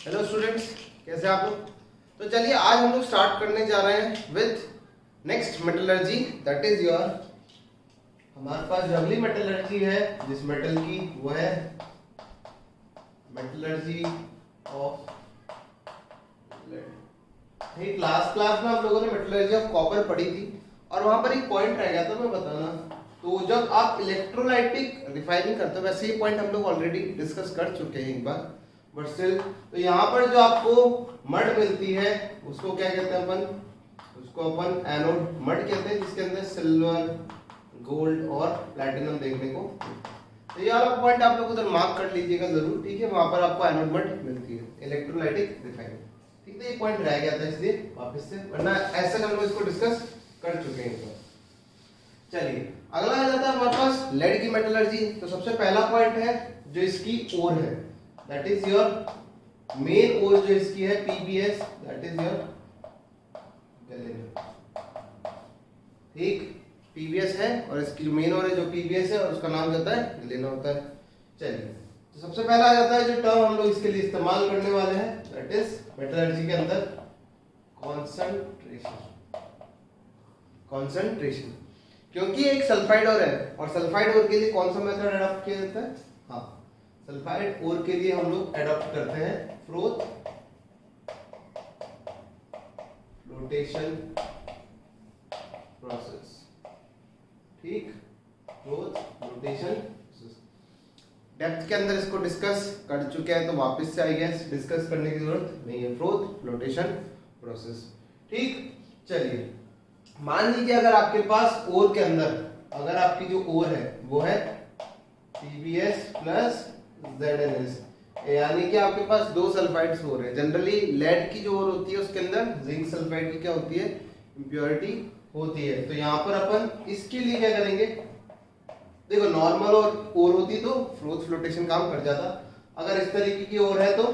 Hello students, कैसे आप लोग। तो चलिए आज हम लोग स्टार्ट करने जा रहे हैं with next metallurgy, that is your, हमारे पास जो अगली मेटलर्जी है जिस मेटल की, वो है मेटलर्जी ऑफ लेड। क्लास में आप लोगों ने मेटलर्जी ऑफ कॉपर पढ़ी थी और वहां पर एक पॉइंट रह गया था मैं बताना। तो जब आप इलेक्ट्रोलाइटिक रिफाइनिंग करते हो, वैसे ये पॉइंट हम लोग ऑलरेडी डिस्कस कर चुके हैं एक बार, बट स्टिल, तो यहाँ पर जो आपको मड मिलती है उसको क्या कहते हैं अपन, उसको अपन एनोड मड कहते हैं, जिसके अंदर सिल्वर, गोल्ड और प्लैटिनम देखने को। तो ये वाला पॉइंट आप लोग उधर मार्क कर लीजिएगा जरूर, ठीक है। वहां पर आपको एनोड मड मिलती है, इलेक्ट्रोलाइटिक रिफाइनिंग, ठीक है। ये पॉइंट रह गया था इसलिए वापस से, वरना ऐसे हम लोग इसको डिस्कस कर चुके हैं। चलिए अगला आ जाता है हमारे पास लेड की मेटलर्जी। तो सबसे पहला पॉइंट है जो इसकी ओर है, that is your main ore जो इसकी है PBS, that is your galenium, ठीक। पीबीएस है और इसकी जो मेन ओर है जो पीबीएस है, और उसका नाम जाता है गैलेनियम होता है। चलिए तो सबसे पहला आ जाता है जो टर्म हम लोग इसके लिए इस्तेमाल करने वाले हैं, दैट इज मेटलर्जी के अंदर कॉन्सेंट्रेशन। कॉन्सेंट्रेशन क्योंकि एक सल्फाइड ओर है, और सल्फाइड ओर के लिए कौन सा मेथड अडॉप्ट किया जाता है, हाँ, सल्फाइड ओर के लिए हम लोग अडॉप्ट करते हैं फ्रोथ फ्लोटेशन प्रोसेस, ठीक। फ्रोथ फ्लोटेशन प्रोसेस डेप्थ के अंदर इसको डिस्कस कर चुके हैं, तो वापस से आई गेस डिस्कस करने की जरूरत नहीं है। फ्रोथ फ्लोटेशन प्रोसेस, ठीक। चलिए मान लीजिए अगर आपके पास ओर के अंदर, अगर आपकी जो ओर है वो है PbS प्लस ZnS, यानी कि आपके पास दो सल्फाइड्स ओर है। जनरली लेड की जो ओर होती है उसके अंदर जिंक सल्फाइड की क्या होती है, इंप्योरिटी होती है। तो यहाँ पर अपन इसके लिए क्या करेंगे, देखो नॉर्मल ओर होती तो फ्रोथ फ्लोटेशन काम कर जाता। अगर इस तरीके की ओर है तो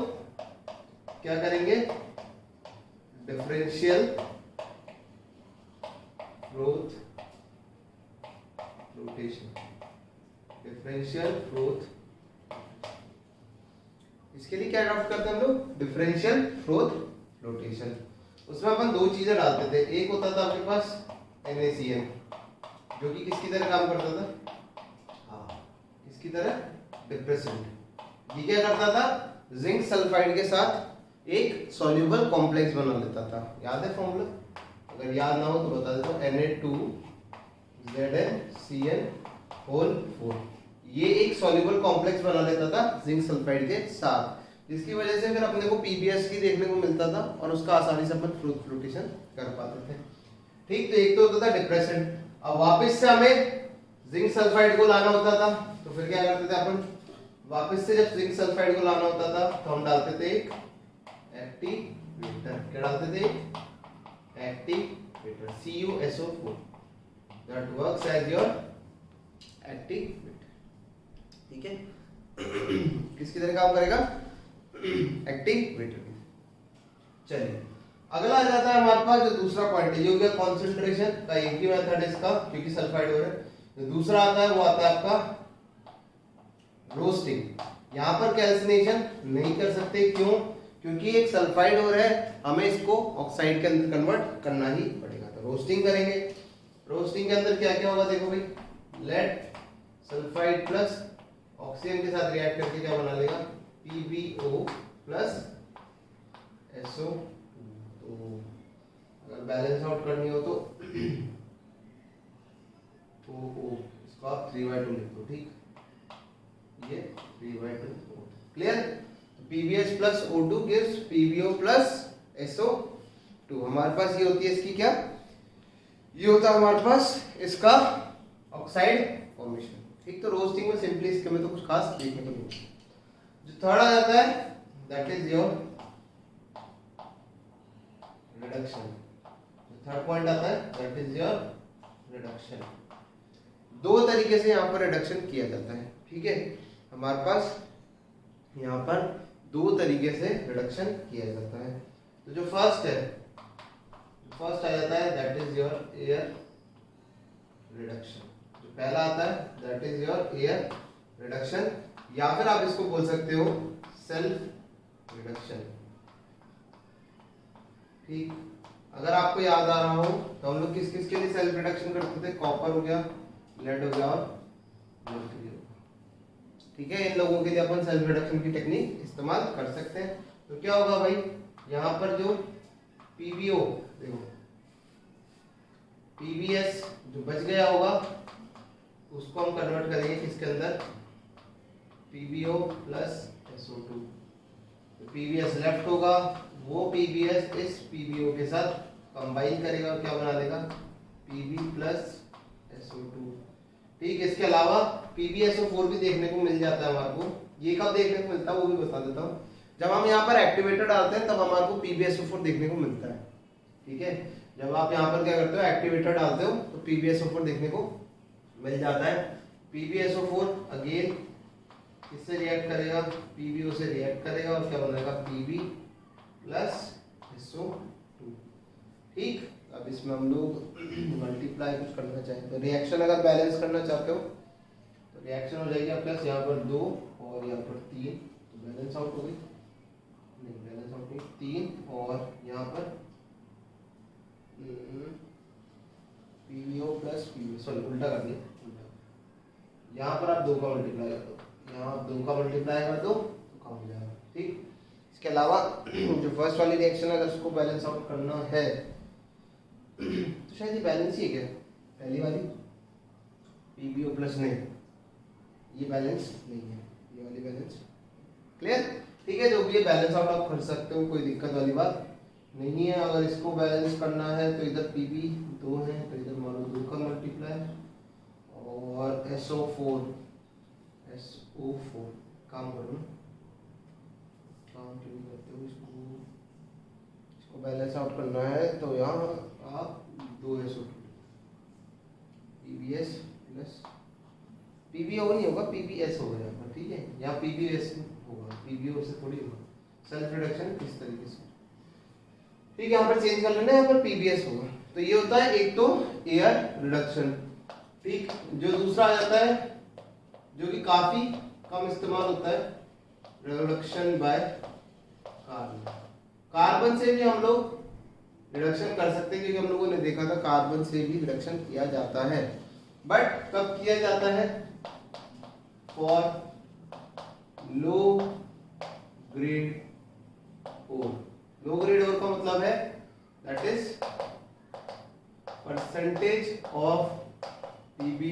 क्या करेंगे, differential froth flotation, differential froth, इसके लिए क्या अडॉप्ट करते हैं हम लोग, डिफरेंशियल फ्रोथ फ्लोटेशन। उसमें अपन दो चीजें डालते थे, एक होता था आपके पास NaCN जो कि किसकी तरह काम करता था, हाँ, किसकी तरह, डिप्रेसेंट। ये क्या करता था, जिंक सल्फाइड के साथ एक सॉल्युबल कॉम्प्लेक्स बना लेता था। याद है फॉर्मूला, अगर याद ना हो तो बता देता हूं, Na2ZnCN होल 4। ये एक सॉल्युबल कॉम्प्लेक्स बना लेता था जिंक सल्फाइड के साथ, जिसकी वजह से फिर अपने को PbS की देखने को मिलता था और उसका आसानी से अपन फ्रोथ फ्लोटेशन कर पाते थे, ठीक। तो एक तो होता था डिप्रेसेंट। अब वापस से हमें जिंक सल्फाइड को लाना होता था, तो फिर क्या करते थे अपन, वापस से जब जिंक सल्फाइड को लाना होता था तो हम डालते थे एक एक्टिवेटर। क्या डालते थे, activator, CuSO4, that works as your activator, ठीक है। किसकी तरह काम करेगा, एक्टिवेटर। चलिए अगला आ जाता है हमारे पास जो दूसरा पॉइंट है, ये हो गया कॉन्सेंट्रेशन का, एक ही मेथड है इसका क्योंकि सल्फाइड हो रहा है। जो दूसरा आता है वो आता है आपका रोस्टिंग। यहाँ पर कैल्सिनेशन नहीं कर सकते, क्यों, क्योंकि एक सल्फाइड और है, हमें इसको ऑक्साइड के अंदर कन्वर्ट करना ही पड़ेगा। तो रोस्टिंग करेंगे। रोस्टिंग के अंदर क्या क्या होगा, देखो भाई, लेड सल्फाइड प्लस ऑक्सीजन के साथ रिएक्ट करके क्या बना लेगा, PbO प्लस SO2। तो अगर बैलेंस आउट करनी हो तो OO, इसको आप 3/2 लिख दो, ठीक। ये 3/2, clear. PbS plus O2 gives PbO plus SO2। हमारे पास ये होती है इसकी क्या, ये होता है हमारे पास इसका ऑक्साइड फॉर्मेशन, ठीक। तो रोस्टिंग में सिंपली इसके में तो कुछ खास देखने को नहीं। जो थर्ड आ जाता है that is your reduction. Third point आता है दैट इज योर रिडक्शन। दो तरीके से यहाँ पर रिडक्शन किया जाता है, ठीक है। हमारे पास यहाँ पर दो तरीके से रिडक्शन किया जाता है। तो जो फर्स्ट है, फर्स्ट आ जाता है that is your air reduction. जो पहला आता है that is your air reduction, या फिर आप इसको बोल सकते हो सेल्फ रिडक्शन। ठीक, अगर आपको याद आ रहा हो तो हम लोग किस किस के लिए सेल्फ रिडक्शन करते थे, कॉपर हो गया, लेड हो गया और मर्क्यूरी हो गया। ठीक है, इन लोगों के लिए अपन सेल्फ रिडक्शन की टेक्निक इस्तेमाल कर सकते हैं। तो क्या होगा भाई, यहाँ पर जो पीबीओ, देखो पीबीएस जो बच गया होगा उसको हम कन्वर्ट करेंगे किसके अंदर, पीबीओ प्लस SO2। पीबीएस लेफ्ट होगा, वो पीबीएस इस पीबीओ के साथ कंबाइन करेगा और क्या बना देगा, पीबी प्लस SO2। ठीक, इसके अलावा PbSO4 भी देखने को मिल जाता है हमारे को। ये कब देखने को मिलता है वो भी बता देता हूँ, जब हम यहाँ पर एक्टिवेटर डालते हैं तब हमारे को PbSO4 देखने को मिलता है। ठीक है, जब आप यहाँ पर क्या करते हो, एक्टिवेटर डालते हो तो PbSO4 देखने को मिल जाता है। PbSO4 अगेन किससे रिएक्ट करेगा, PbO से रिएक्ट करेगा और क्या बनेगा, Pb प्लस SO2। ठीक, अब इसमें हम लोग मल्टीप्लाई कुछ करना चाहें तो रिएक्शन अगर बैलेंस करना चाहते हो तो रिएक्शन हो जाएगी आप प्लस यहाँ पर 2 और यहाँ पर 3, तो बैलेंस आउट हो गई, नहीं बैलेंस आउट नहीं, 3 और यहाँ पर PbO प्लस PbO, सॉरी उल्टा कर दिया, उल्टा। यहाँ पर आप 2 का मल्टीप्लाई कर दो, यहाँ आप 2 का मल्टीप्लाई कर दो तो कम हो जाएगा। ठीक, इसके अलावा जो फर्स्ट वाली रिएक्शन अगर उसको बैलेंस आउट करना है तो शायद ये बैलेंस ही है क्या, पहली वाली PbO प्लस, नहीं ये बैलेंस नहीं है, ये वाली बैलेंस। क्लियर, ठीक है, जो भी ये बैलेंस आउट आप कर सकते हो, कोई दिक्कत वाली बात नहीं है। अगर इसको बैलेंस करना है तो इधर Pb 2 है तो इधर मानो 2 का मल्टीप्लाई और SO4 काम करो ना, काम क्यों नहीं करते हो, इसको बैलेंस आउट करना है तो यहाँ आप 2 SO2 PbS प्लस PbO नहीं होगा, PbS होगा यहाँ पर। ठीक है, यहाँ PbS होगा, PbO से थोड़ी होगा, सेल्फ रिडक्शन इस तरीके से। ठीक है, यहाँ पर चेंज कर लेना, यहाँ पर PbS होगा। तो ये होता है एक तो एयर रिडक्शन। ठीक, जो दूसरा आ जाता है जो कि काफी कम इस्तेमाल होता है, रिडक्शन बाय कार्बन। कार्बन से भी हम लोग रिडक्शन कर सकते हैं क्योंकि हम लोगों ने देखा था कार्बन से भी रिडक्शन किया जाता है, बट कब किया जाता है, for low grade ore. Low grade ore का मतलब है that is percentage of Pb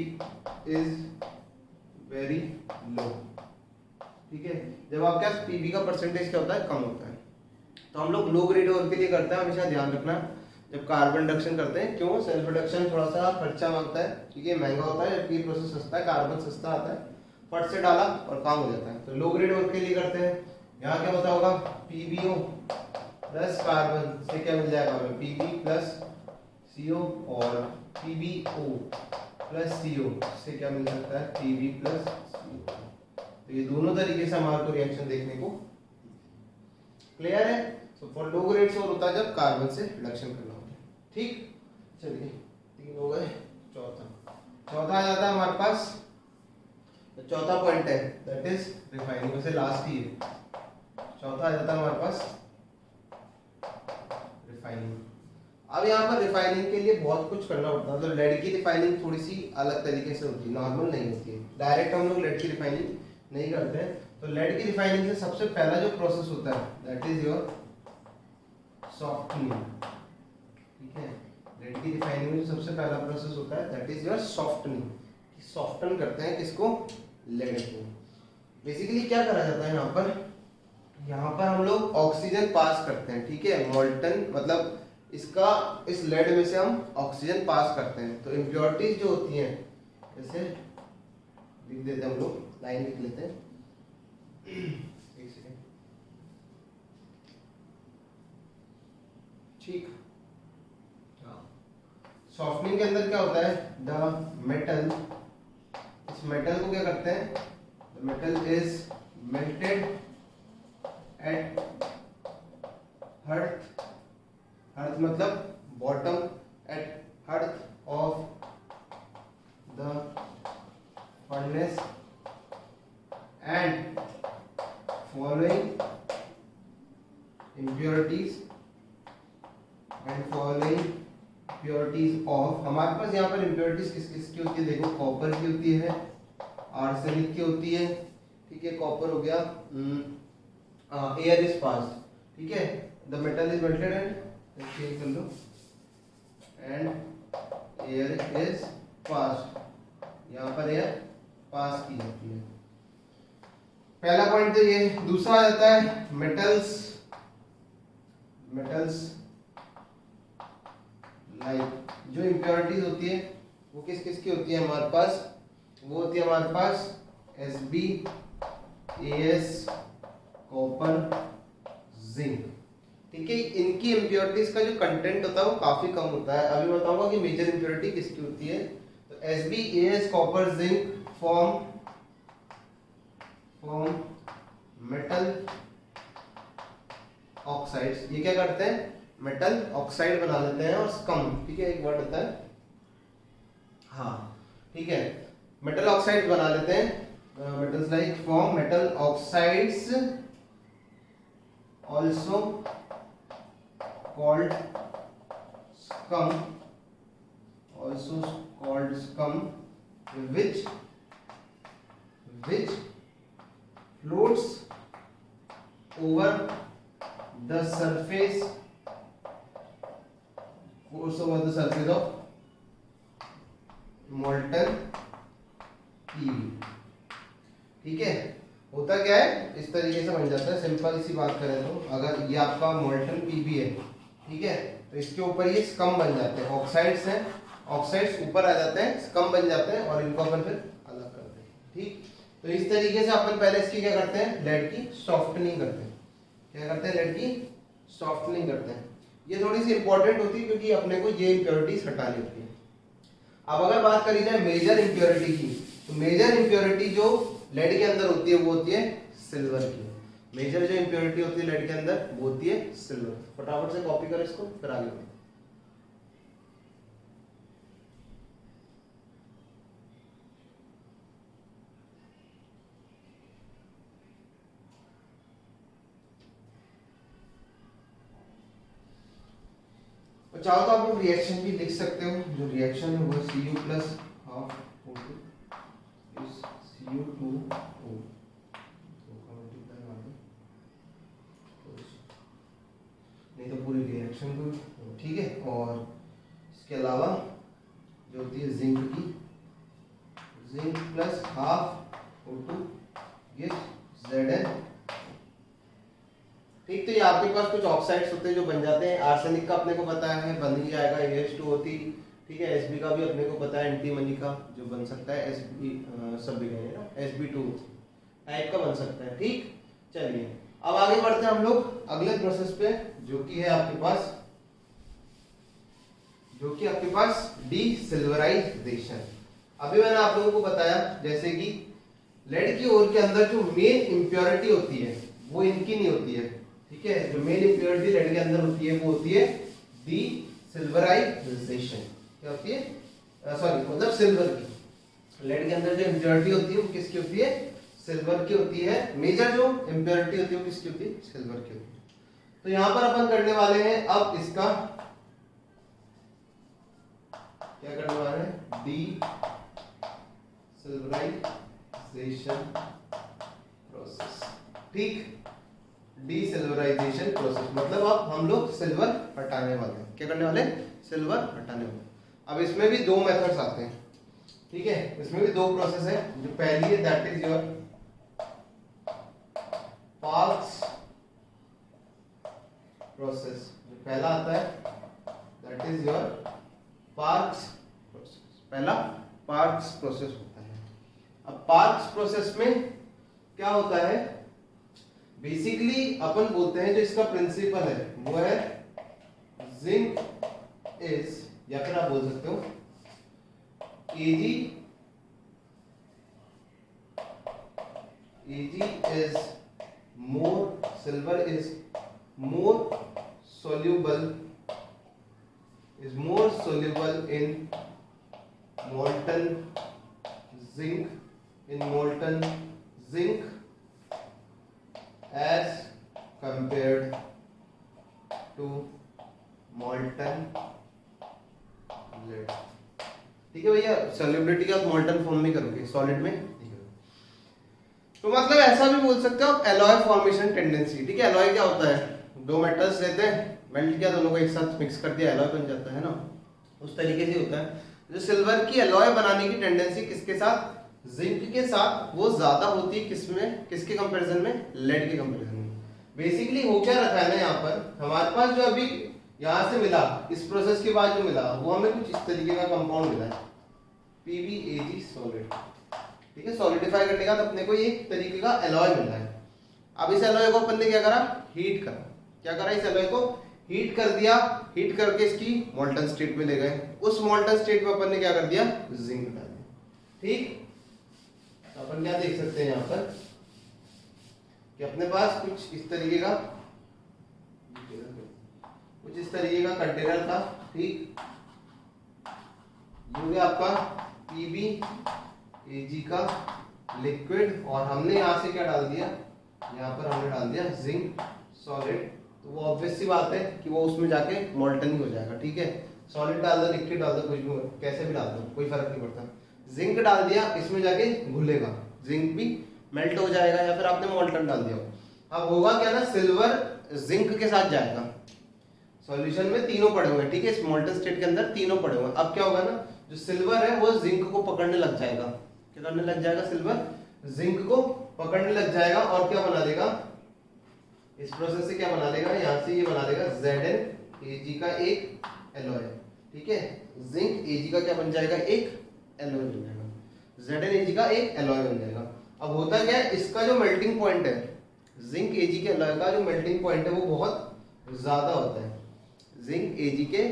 is very low. ठीक है, जब आपके पास Pb का परसेंटेज क्या होता है, कम होता है, तो हम लोग लो ग्रेड ओर के लिए करते हैं। हमेशा ध्यान रखना जब कार्बन रिडक्शन करते हैं, क्यों सेल्फ रिडक्शन थोड़ा सा खर्चा मांगता है क्योंकि महंगा होता है, जबकि प्रोसेस सस्ता है, कार्बन सस्ता आता है, फट से डाला और काम हो जाता है। तो लो ग्रेड ओर के लिए करते हैं। यहाँ क्या होता होगा, PbO प्लस कार्बन से क्या मिल जाएगा हमें, Pb प्लस CO और PbO प्लस CO से क्या मिल सकता है, Pb प्लस CO। तो ये दोनों तरीके से हमारे को रिएक्शन देखने को क्लियर है। सो फॉर लो ग्रेड ओर होता है जब कार्बन से रिडक्शन करना होता है। ठीक, चलिए 3 हो गए, चौथा आ जाता है हमारे पास, तो चौथा पॉइंट है दैट इज रिफाइनिंग, वैसे लास्ट ही है। चौथा आ जाता है हमारे पास रिफाइनिंग। अब यहाँ पर रिफाइनिंग के लिए बहुत कुछ करना पड़ता है। तो लेड की रिफाइनिंग थोड़ी सी अलग तरीके से होती है, नॉर्मल नहीं होती है, डायरेक्ट हम लोग लेड की रिफाइनिंग नहीं करते हैं। तो लेड की रिफाइनिंग से सबसे पहला जो प्रोसेस होता है दैट इज योर सॉफ्टनिंग। ठीक है, लेड की रिफाइनिंग में सबसे पहला प्रोसेस होता है that is your softening. Soften करते हैं किसको, लेड को। बेसिकली क्या करा जाता है यहाँ पर हम लोग ऑक्सीजन पास करते हैं। ठीक है, मोल्टन मतलब इसका इस लेड में से हम ऑक्सीजन पास करते हैं। तो इम्प्योरिटीज जो होती हैं, जैसे लिख देते हैं हम लोग, लाइन लिख लेते हैं, एक सेकेंड। ठीक, सॉफ्टनिंग के अंदर क्या होता है, द मेटल, इस मेटल को क्या करते हैं, the metal is melted at hearth, hearth मतलब bottom, at hearth of the furnace and following impurities and following impurities of, हमारे पास यहाँ पर इम्प्योरिटीज किस किस की होती है, देखो कॉपर की होती है, आर्सेनिक की होती है, ठीक है, कॉपर हो गया, एयर इज पास, ठीक है, the metal is melted and change कर लो एंड एयर इज पास, यहाँ पर एयर पास की जाती है। पहला पॉइंट तो ये। दूसरा आ जाता है मेटल्स, मेटल्स लाइक जो इम्प्योरिटीज होती है वो किस किस की होती है हमारे पास, वो होती है हमारे पास Sb, As, कॉपर, जिंक, ठीक है। इनकी इम्प्योरिटीज का जो कंटेंट होता है वो काफी कम होता है। अभी बताऊंगा कि मेजर इम्प्योरिटी किसकी होती है। तो Sb, As, copper, zinc form metal oxides. ये क्या करते हैं, मेटल ऑक्साइड बना लेते हैं और स्कम, ठीक है, एक वर्ड होता है, हाँ ठीक है, मेटल ऑक्साइड बना लेते हैं। Metals like form metal oxides also called scum, also called scum, which floats over the surface of molten PB, ठीक है। होता क्या है, इस तरीके से बन जाता है। सिंपल सी बात करें तो अगर ये आपका मोल्टन पीबी है, ठीक है, तो इसके ऊपर ये स्कम बन जाते हैं, ऑक्साइड्स हैं, ऑक्साइड्स ऊपर आ जाते हैं, स्कम बन जाते हैं और इनको अपन फिर अलग करते हैं, ठीक। तो इस तरीके से अपन पहले इसकी क्या करते हैं, लेड की सॉफ्टनिंग करते हैं। क्या करते हैं, लेड की सॉफ्टनिंग करते हैं। ये थोड़ी सी इंपॉर्टेंट होती है क्योंकि अपने को ये इंप्योरिटीज हटानी होती है। अब अगर बात करी जाए मेजर इंप्योरिटी की, तो मेजर इंप्योरिटी जो लेड के अंदर होती है वो होती है सिल्वर की। मेजर जो इंप्योरिटी होती है लेड के अंदर वो होती है सिल्वर। फटाफट से कॉपी करो इसको, फिर आगे बढ़ो। चाहो तो आप लोग रिएक्शन भी लिख सकते हो। जो रिएक्शन है वो Cu प्लस हाफ O2 इस Cu2O नहीं तो पूरी रिएक्शन को, ठीक है। और इसके अलावा जो होती है जिंक की, zinc plus half O2 gives Zn, ठीक। तो ये आपके पास कुछ ऑक्साइड्स होते हैं जो बन जाते हैं। आर्सेनिक का अपने को पता है बन ही जाएगा, AH2 होती, ठीक है। Sb का भी अपने को पता है, एंटीमनी का जो बन सकता है Sb सब भी ना Sb2 टाइप का बन सकता है, ठीक। चलिए अब आगे बढ़ते हैं हम लोग अगले प्रोसेस पे, जो कि है आपके पास डीसिल्वराइजेशन। अभी मैंने आप लोगों को बताया जैसे कि लेड की ओर के अंदर जो मेन इंप्योरिटी होती है वो इनकी नहीं होती है, ठीक है। जो मेन इंप्योरिटी लेड के अंदर होती है वो होती है डीसिल्वराइजेशन। क्या होती है, सॉरी मतलब सिल्वर की। लेड के अंदर जो इंप्योरिटी होती है वो किसकी होती है, सिल्वर की होती है। मेजर जो इंप्योरिटी होती है वो किसकी होती है, सिल्वर की होती है। तो यहां पर अपन करने वाले हैं अब इसका क्या करने वाले हैं, डीसिल्वराइजेशन प्रोसेस, ठीक। डीसिल्वराइजेशन प्रोसेस मतलब अब हम लोग सिल्वर हटाने वाले हैं। क्या करने वाले, सिल्वर हटाने वाले। अब इसमें भी दो मेथड्स आते हैं, ठीक है। इसमें भी दो प्रोसेस है। जो पहली है that is your parks process. जो पहला आता है that is your parks process. पहला पार्क्स प्रोसेस होता है। अब पार्क्स प्रोसेस में क्या होता है, बेसिकली अपन बोलते हैं जो इसका प्रिंसिपल है वो है जिंक इज, या फिर आप बोल सकते हो Ag is more, silver is more soluble in molten zinc as compared to molten lead. ठीक है भैया, सॉल्युबिलिटी का मॉल्टन फॉर्म में करोगे, सॉलिड में। तो मतलब ऐसा भी बोल सकते हो आप, एलॉय फॉर्मेशन टेंडेंसी। ठीक है, एलॉय क्या होता है, दो मेटल्स लेते हैं, मेल्ट किया, दोनों को एक साथ मिक्स कर दिया, एलॉय बन जाता है ना, उस तरीके से होता है। जो सिल्वर की एलॉय बनाने की टेंडेंसी किसके साथ, जिंक के साथ, वो ज्यादा होती है किसमें, किसके कंपैरिजन में, लेड के कंपैरिजन में। बेसिकली हो क्या रखा है ना, यहाँ पर हमारे पास जो अभी यहाँ से मिला, इस प्रोसेस के बाद जो मिला, वो हमें कुछ इस तरीके का कंपाउंड मिला है, PbAg सॉलिड। ठीक है, सॉलिडिफाई करने का अपने को एक तरीके का एलॉय मिला है। अब इस एलॉय को अपन ने क्या करा, हीट करा। क्या करा, इस एलॉय को हीट कर दिया, हीट करके इसकी मोल्टन स्टेट में ले गए। उस मोल्टन स्टेट में अपन ने क्या कर दिया, जिंक डाल दिया। ठीक, तो अपन क्या देख सकते हैं यहाँ पर कि अपने पास कुछ इस तरीके का कंटेनर था। ठीक, ये हो गया आपका PbAg का लिक्विड, और हमने यहाँ से क्या डाल दिया, यहाँ पर हमने डाल दिया जिंक सॉलिड। तो वो ऑब्वियस सी बात है कि वो उसमें जाके मोल्टन ही हो जाएगा। ठीक है, सॉलिड डाल दो, लिक्विड डाल दो, कुछ भी कैसे भी डाल दो, कोई फर्क नहीं पड़ता। जिंक डाल दिया, इसमें जाके घुलेगा, जिंक भी मेल्ट हो जाएगा, या फिर आपने मोल्टन डाल दिया। अब होगा क्या ना, सिल्वर जिंक के साथ जाएगा, सॉल्यूशन में तीनों पड़े हुए हैं। ठीक है, इस मोल्टन स्टेट के अंदर तीनों पड़े हुए हैं। अब क्या होगा ना, जो सिल्वर है वो जिंक को पकड़ने लग जाएगा। क्या करने लग जाएगा, सिल्वर जिंक को पकड़ने लग जाएगा, और क्या बना देगा, इस प्रोसेस से क्या बना देगा, यहाँ से ये बना देगा ZnAg का एक एलॉय। ठीक है, जिंक Ag का क्या बन जाएगा, एक एलॉय बन जाएगा, ZnAg का एक एलॉय बन जाएगा। अब होता क्या है, इसका जो मेल्टिंग पॉइंट है, जिंक Ag के एलॉय का जो मेल्टिंग पॉइंट है वो बहुत ज्यादा होता है। जिंक Ag के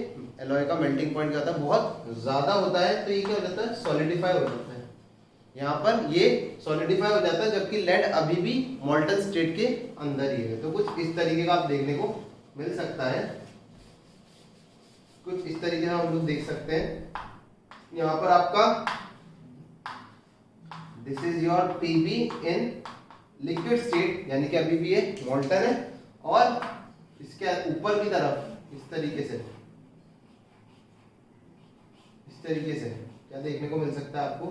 एलॉय का मेल्टिंग पॉइंट क्या होता है, बहुत ज्यादा होता है। तो ये क्या हो जाता है, सॉलिडिफाई हो जाता है। यहाँ पर ये सॉलिडिफाई हो जाता है, जबकि लेड अभी भी मोल्टन स्टेट के अंदर ही है। तो कुछ इस तरीके का आप देखने को मिल सकता है, कुछ इस तरीके का हम लोग देख सकते हैं। यहाँ पर आपका this is your Pb in liquid state, यानी कि अभी भी ये मोल्टन है, और इसके ऊपर की तरफ इस तरीके से क्या देखने को मिल सकता है आपको,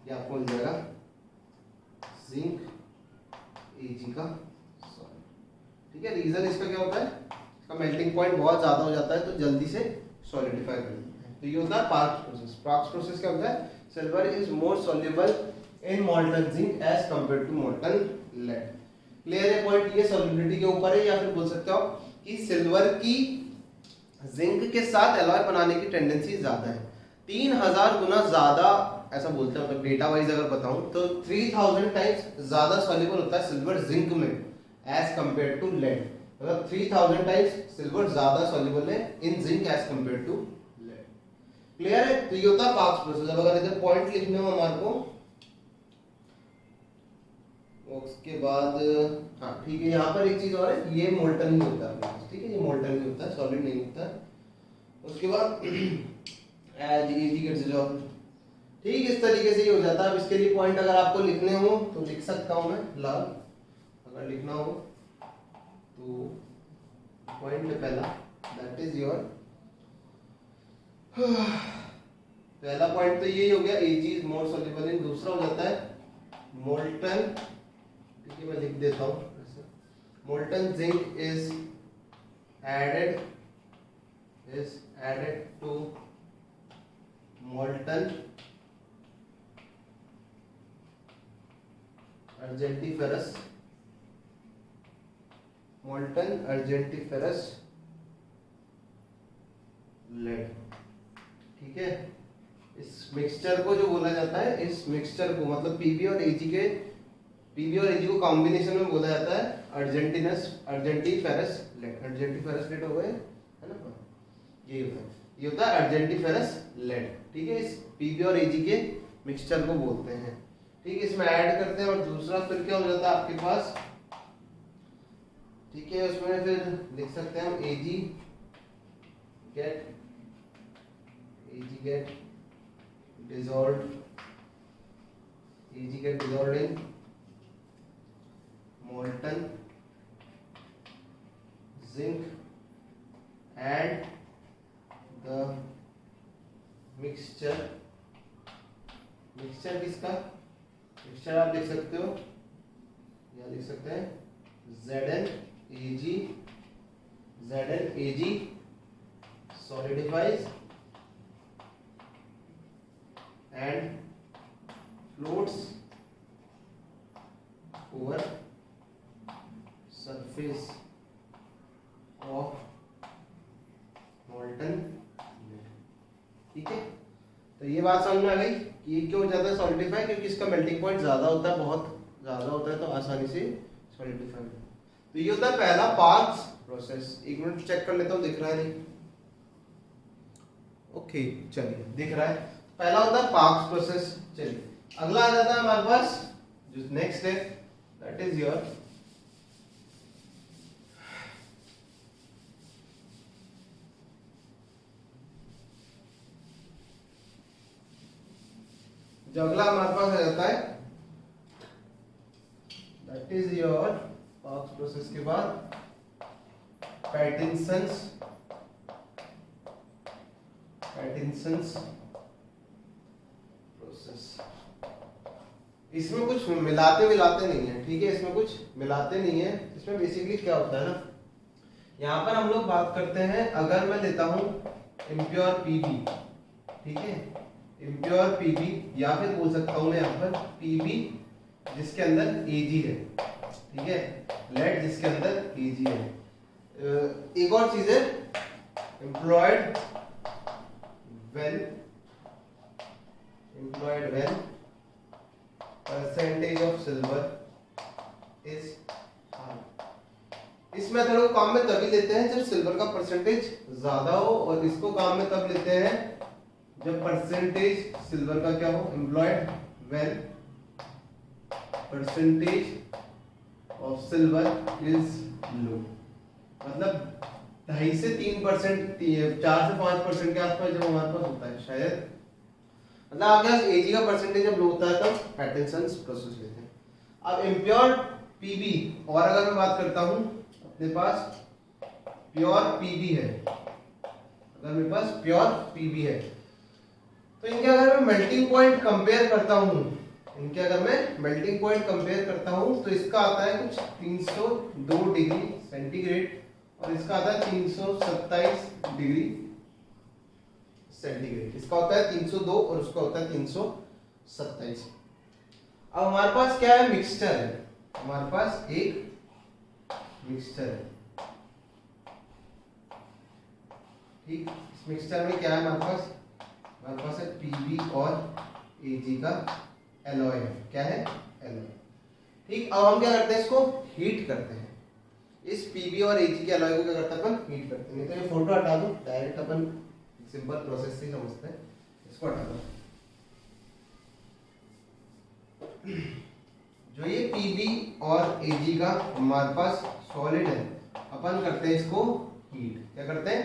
ये आपको मिल जाएगा जिंक Ag का सॉलिड। ठीक है, रीजन इसका क्या होता है, इसका मेल्टिंग पॉइंट बहुत ज्यादा हो जाता है, तो जल्दी से सॉलिडिफाई कर देता है। तो ये होता है पार्क्स प्रोसेस। पार्क्स प्रोसेस क्या होता है, silver is more soluble in molten zinc as compare to molten lead. Clear है पॉइंट, ये सॉल्युबिलिटी के ऊपर है, या फिर बोल सकते हो कि सिल्वर की जिंक के साथ एलॉय बनाने की टेंडेंसी ज्यादा है, 3000 गुना ज्यादा, ऐसा बोलते हैं। मतलब डेटा वाइज अगर बताऊं तो 3000 टाइम्स ज्यादा सॉल्युबल होता है सिल्वर जिंक में एज कंपेयर टू लेड। मतलब 3000 टाइम्स सिल्वर ज्यादा सॉल्युबल है in zinc as compare to lead. Clear है, तो ये होता है पार्क्स प्रोसेस। अब अगर इधर पॉइंट लिखने हो हमारे को, उसके बाद हाँ ठीक है, यहाँ पर एक चीज और है, ये मोल्टन ही होता है। ठीक है, ये मोल्टन ही होता है, सॉलिड नहीं होता है। उसके बाद एज इजी गेट्स रिजॉल्व। ठीक, इस तरीके से ही हो जाता है। अब इसके लिए पॉइंट अगर आपको लिखने हो तो लिख सकता हूं मैं लाल, अगर लिखना हो तो पॉइंट पहला, दैट इज योर पहला पॉइंट तो यही हो गया, Ag इज मोर सॉल्युबल इन। दूसरा हो जाता है मोल्टन, ठीक है मैं लिख देता हूं, molten zinc is added to molten argentiferous lead. ठीक है, इस मिक्सचर को जो बोला जाता है, इस मिक्सचर को मतलब Pb और Ag को कॉम्बिनेशन में बोला जाता है अर्जेंटीफेरस लेड हो गए, है ना, ये होता है अर्जेंटीफेरस लेड। ठीक है, इस Pb और Ag के मिक्सचर को बोलते हैं। ठीक है, इसमें ऐड करते हैं, और दूसरा फिर क्या हो जाता है आपके पास, ठीक है, उसमें फिर लिख सकते हैं हम Ag get dissolved in molten zinc and the mixture, mixture किसका, मिक्सचर आप लिख सकते हो या लिख सकते हैं ZnAg, ZnAg solidifies and floats over surface of molten lead। ठीक है, तो ये बात समझ में आ गई कि ये क्यों हो जाता है सॉलिडिफाई, क्योंकि इसका मेल्टिंग पॉइंट ज्यादा होता है, बहुत ज्यादा होता है, तो आसानी से सॉलिडिफाई। तो ये होता है पहला पार्क्स प्रोसेस। एक मिनट चेक कर लेता हूँ, दिख रहा है नहीं, ओके चलिए दिख रहा है। पहला होता है पार्क्स प्रोसेस। चलिए अगला आ जाता है हमारे पास जो नेक्स्ट है, दैट इज योर जो अगला हमारे पास आ जाता है that is your parks process के बाद पैटिनसंस प्रोसेस। इसमें कुछ मिलाते नहीं है, ठीक है, इसमें कुछ मिलाते नहीं है। इसमें बेसिकली क्या होता है ना, यहाँ पर हम लोग बात करते हैं, अगर मैं लेता हूं इम्प्योर पीबी, ठीक है, इम्प्योर पीबी, या फिर बोल सकता हूं मैं यहाँ पर पीबी जिसके अंदर एजी है, ठीक है, लेड जिसके अंदर एजी है। एक और चीज है employed when percentage of silver is high। इस मेथड को काम में तभी लेते हैं जब सिल्वर का परसेंटेज ज्यादा हो, और इसको काम में तब लेते हैं जब परसेंटेज सिल्वर का क्या हो, employed when percentage of silver is low। मतलब 2.5 से 3%, 4 से 5% के आसपास जब हमारे पास होता है शायद, मतलब आपके पास एजी का परसेंटेज जब लो होता है तब पैटिनसंस प्रोसेस लेते हैं। अब इम्प्योर पीबी, और अगर मैं बात करता हूं अपने पास प्योर पीबी है, अगर मेरे पास प्योर पीबी है, तो इनके अगर मैं मेल्टिंग पॉइंट कंपेयर करता हूं, तो इसका आता है कुछ 302 डिग्री सेंटीग्रेड, और इसका आता है 327 डिग्री सेंटीग्रेड। इसका होता है 302 और उसका होता है 327। अब हमारे पास क्या है, मिक्सचर है, हमारे पास एक मिक्सचर है, ठीक। इस मिक्सचर में क्या है हमारे पास है पीबी और एजी का एलॉय है, क्या है, एलॉय, ठीक। अब हम क्या करते हैं, इसको हीट करते हैं, इस पीबी और एजी के एलॉय को क्या करते हैं अपन, हीट करते हैं। नहीं तो ये फोटो हटा दो, डायरेक्ट अपन सिंपल प्रोसेस से समझते हैं, इसको हटा दो। जो ये पीबी और एजी का हमारे पास सॉलिड है, अपन करते हैं इसको हीट, क्या करते हैं,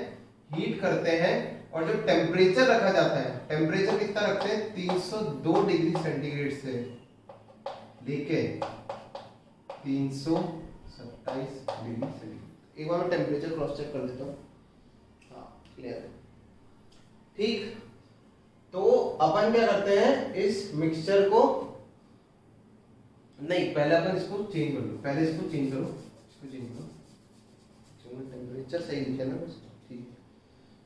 हीट करते हैं। और जो टेम्परेचर रखा जाता है, टेम्परेचर कितना रखते हैं, 302 डिग्री सेंटीग्रेड से लेके 327 डिग्री सेंटीग्रेड। एक बार मैं टेम्परेचर क्रॉस चेक कर लेता हूँ, हाँ क्लियर है, ठीक। तो अपन क्या करते हैं, इस मिक्सचर को, नहीं पहले अपन इसको चेंज कर लो, टेम्परेचर सही लिखा ना, ठीक।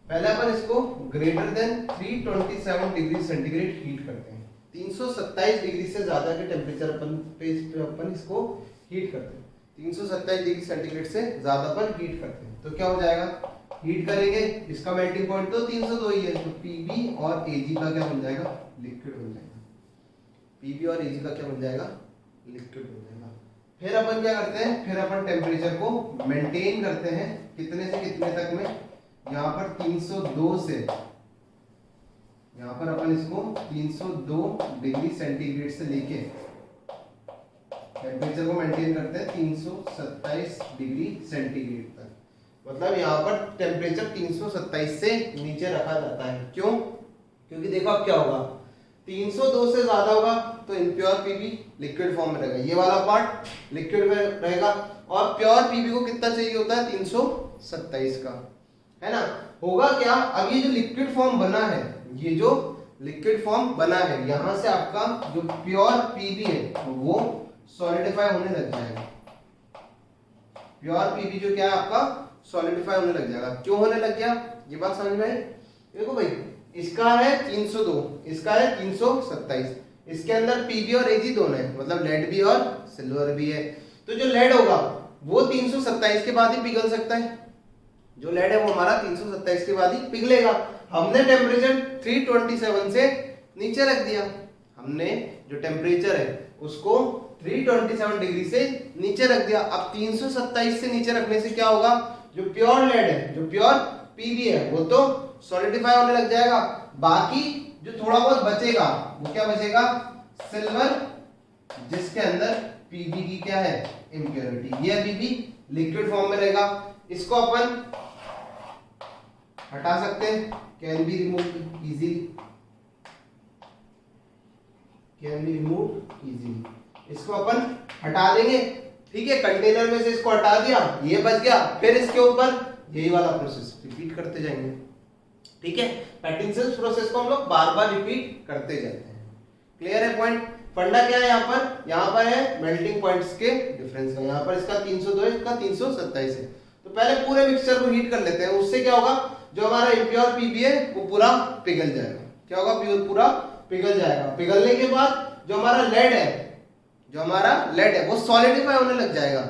पहले अपन इसको greater than 327 degree centigrade heat करते हैं। 327 डिग्री से ज्यादा के टेम्परेचर अपन इसको हीट करते हैं, 327 डिग्री सेंटीग्रेड से ज्यादा पर हीट करते हैं। तो क्या हो जाएगा, हीट करेंगे, इसका मेल्टिंग पॉइंट तो 302 ही है, तो पीबी और एजी का क्या बन जाएगा, लिक्विड बन जाएगा। पीबी और एजी का क्या बन जाएगा, लिक्विड बन जाएगा। फिर अपन क्या करते हैं, फिर अपन टेम्परेचर को मेंटेन करते हैं, कितने से कितने तक में, यहाँ पर 302 से, यहाँ पर अपन इसको 302 डिग्री सेंटीग्रेड से लेके टेम्परेचर को मेंटेन करते हैं 327 डिग्री सेंटीग्रेड तक। मतलब यहाँ पर टेम्परेचर 327 से नीचे रखा जाता है। क्यों? क्योंकि देखो अब क्या होगा, 302 से ज्यादा होगा तो इम्प्योर पीबी लिक्विड फॉर्म में रहेगा, ये वाला पार्ट लिक्विड में रहेगा, और प्योर पीबी को कितना चाहिए होता है, 327 का। है ना। होगा क्या, अब ये जो लिक्विड फॉर्म बना है, ये जो लिक्विड फॉर्म बना है, यहां से आपका जो प्योर पीबी है वो सॉलिडिफाई होने लग जाएगा। प्योर पीबी जो क्या है आपका सॉलिडिफाई होने लग जाएगा। क्यों होने लग गया, ये बात समझ में आई। देखो भाई, इसका है 302, इसका है 327, इसके अंदर पीबी और एजी दोनों है, मतलब लेड भी और सिल्वर भी है। तो जो लेड होगा वो 327 के बाद ही पिघल सकता है, जो लेड है वो हमारा 327 के बाद ही पिघलेगा। हमने टेम्परेचर 327 से नीचे रख दिया, हमने जो टेम्परेचर है उसको 327 डिग्री से नीचे रख दिया। अब 327 से नीचे रखने से क्या होगा, जो प्योर लेड है, जो प्योर पीबी है, वो तो सॉलिडिफाई होने लग जाएगा। बाकी जो थोड़ा बहुत बचेगा वो क्या बचेगा, सिल्वर, जिसके अंदर पीबी की क्या है इम्प्योरिटी, ये अभी भी लिक्विड फॉर्म में रहेगा। इसको अपन हटा सकते हैं, can be remove easily, can be remove easily. इसको अपन हटा देंगे, ठीक है। कंटेनर में से इसको हटा दिया, ये बच गया, फिर इसके ऊपर यही वाला प्रोसेस रिपीट करते जाएंगे, ठीक है। पैटिंसंस प्रोसेस को हम लोग बार बार रिपीट करते जाते हैं। क्लियर है पॉइंट। फंडा क्या है यहाँ पर है मेल्टिंग पॉइंट्स के डिफरेंस का। यहाँ पर इसका 302 है, इसका 327 है। तो पहले पूरे मिक्सचर को हीट कर लेते हैं, उससे क्या होगा, जो हमारा इम्प्योर पीबी है वो पूरा पिघल जाएगा। क्या होगा, प्योर पूरा पिघल जाएगा। पिघलने के बाद जो हमारा लेड है, जो हमारा लेड है वो सॉलिडिफाई होने लग जाएगा,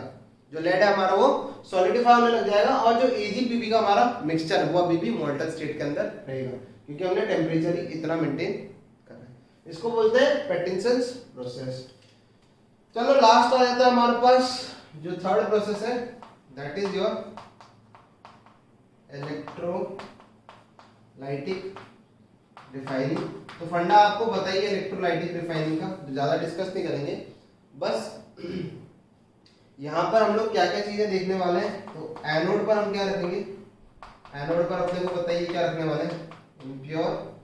जो लेड है हमारा वो सॉलिडिफाई होने लग जाएगा। और जो एजीपीबी का हमारा मिक्सचर है वो अभी भी मोल्टन स्टेट के अंदर रहेगा, क्योंकि हमने टेम्परेचर ही इतना मेंटेन करना है। इसको बोलते हैं पैटिंसंस प्रोसेस। चलो लास्ट आ जाता है हमारे पास जो थर्ड प्रोसेस है, that is your electrolytic refining. तो फंडा आपको बताइए इलेक्ट्रोलाइटिक रिफाइनिंग का, ज्यादा डिस्कस नहीं करेंगे। बस यहाँ पर हम लोग क्या क्या चीजें देखने वाले हैं। तो एनोड पर हम क्या रखेंगे, एनोड पर अपने को बताइए क्या रखने वाले हैं, इम्प्योर,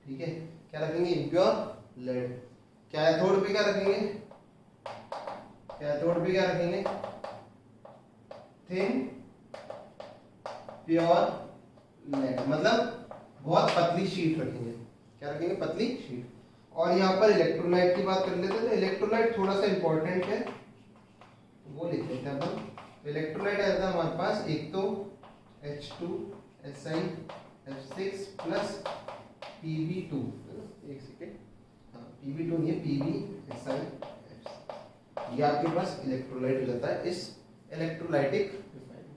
ठीक है। क्या रखेंगे, इम्प्योर लेड। कैथोड पे क्या रखेंगे, कैथोड पे क्या रखेंगे, थिन प्योर लेड, मतलब बहुत पतली शीट रखेंगे। क्या रखेंगे, पतली शीट। और यहाँ पर इलेक्ट्रोलाइट की बात कर लेते हैं। तो इलेक्ट्रोलाइट थोड़ा सा इंपॉर्टेंट है, वो लिख लेते हैं अपन। तो इलेक्ट्रोलाइट आता है हमारे पास, एक तो H2SiF6 प्लस Pb2, एक सेकेंड, Pb2 नहीं है, PbSiF, ये आपके पास इलेक्ट्रोलाइट हो जाता है इस इलेक्ट्रोलाइटिक रिफाइनिंग।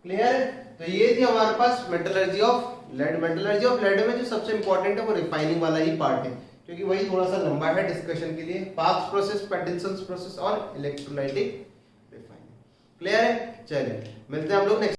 क्लियर है। तो ये थी हमारे पास metallurgy of lead. Metallurgy of lead में जो सबसे इंपॉर्टेंट है वो रिफाइनिंग वाला ही पार्ट है, क्योंकि वही थोड़ा सा लंबा है डिस्कशन के लिए। पार्क्स प्रोसेस, पैटिंसंस प्रोसेस और इलेक्ट्रोलाइटिक रिफाइनिंग। क्लियर है। चलिए मिलते हैं हम लोग नेक्स्ट